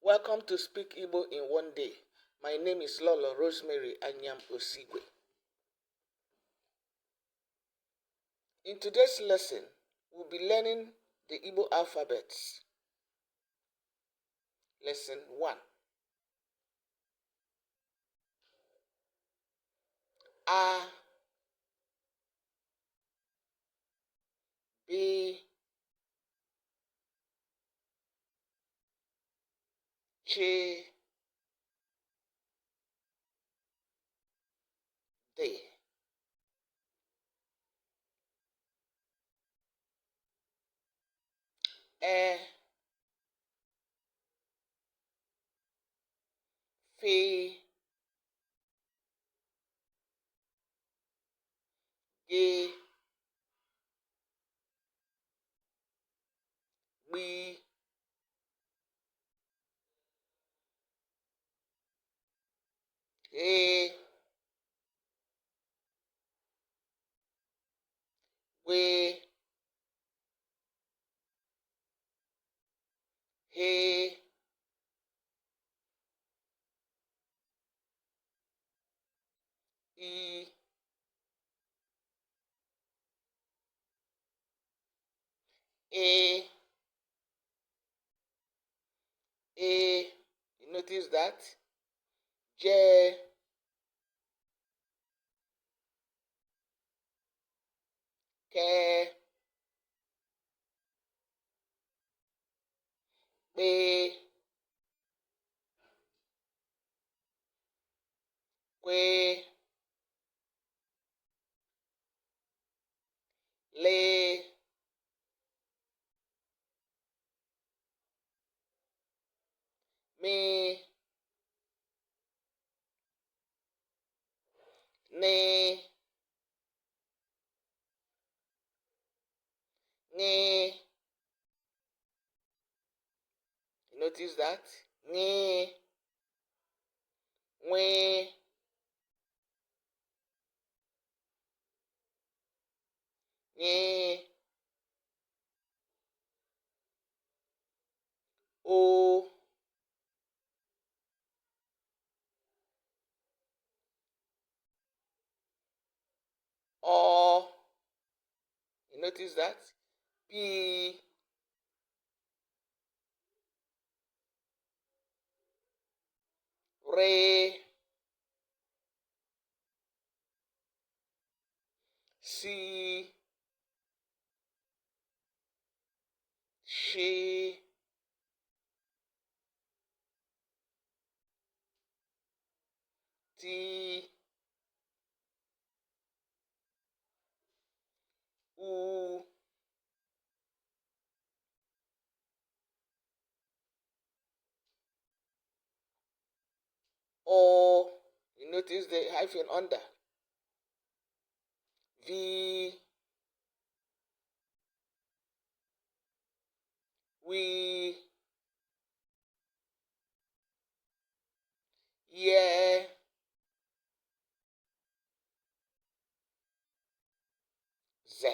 Welcome to Speak Igbo in One Day. My name is Lolo Rosemary Anyiam-Osigwe. In today's lesson, we'll be learning the Igbo alphabets. Lesson 1. A, B, Ch, D. E, F, G, B, A, W, He, E, A, A. You notice that? J, K, B, Kwe, Le, Me, Ne, Nye. You notice that? Nye, Nwe, Nye, O, O. You notice that? P, Re, Si, She, T, U, O. You notice the hyphen under. V, We, Yeah, Z.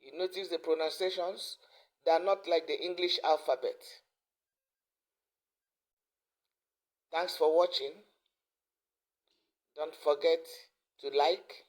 You notice the pronunciations? They are not like the English alphabet. Thanks for watching. Don't forget to like,